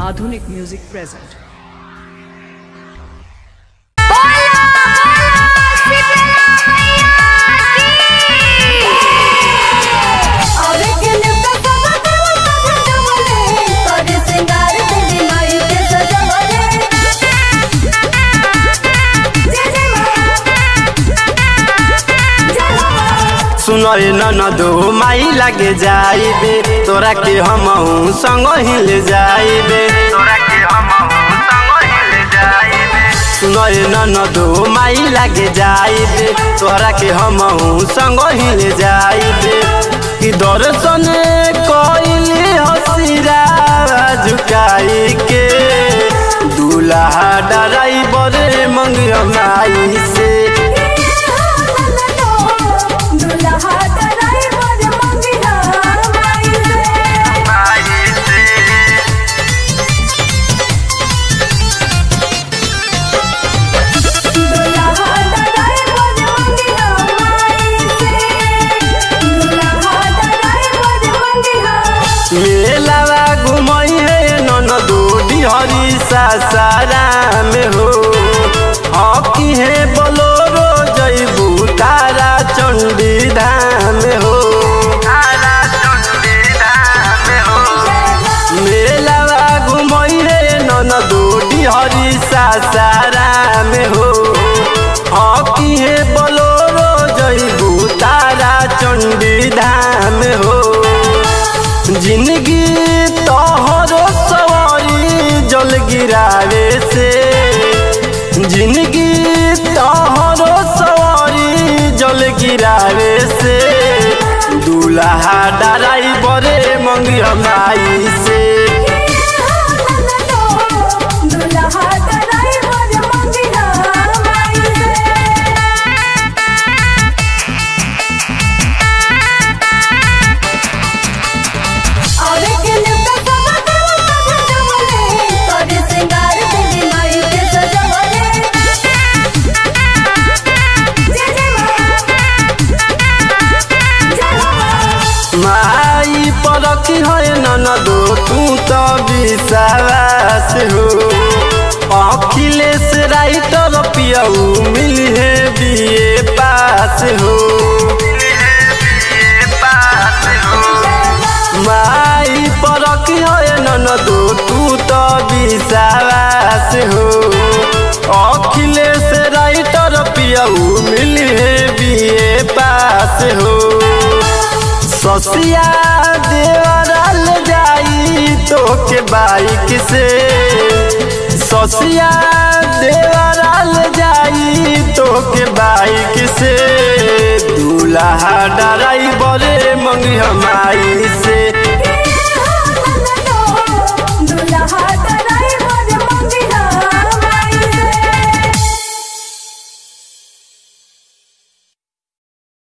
आधुनिक music present. सुनय ननदो माई लागे जाइबे तोरा के हम संग ले जाइबे सुनय ननदो माई लागे जाइबे तोरा के हम संग ले जाइबे कि दर्शन कइले हसीरा झुकाई के दूल्हा ड्राइवर मंगिया माई से मेलावा घुमई है ननदो डिहरी सासारा में हो हकी है बोलोरो जइबू तारा चंडी धाम हो मेलावा घुमई है ननदो डिहरी सासारा में हो हकी है बोलोरो जइबू तारा चंडी धाम हो जिंदगी तोहरो सवारी जल गिरावे से जिंदगी तोहरो सवारी जल गिरावे से दूल्हा ड्राइवर मंगिया माई से माई परखी है ननदो तू तो विश्वास हो अखिलेश राइटर पियाऊ मिली है बीए पास हो माई परखी है ननदो तू तो विश्वास हो अखिलेश राइटर पियाऊ मिली है बीए पास हो ससिया देवराल जाई तो के बाइक से ससिया देवराल जाई तो के बाइक से दूल्हा ड्राइवर मंगिया माई से।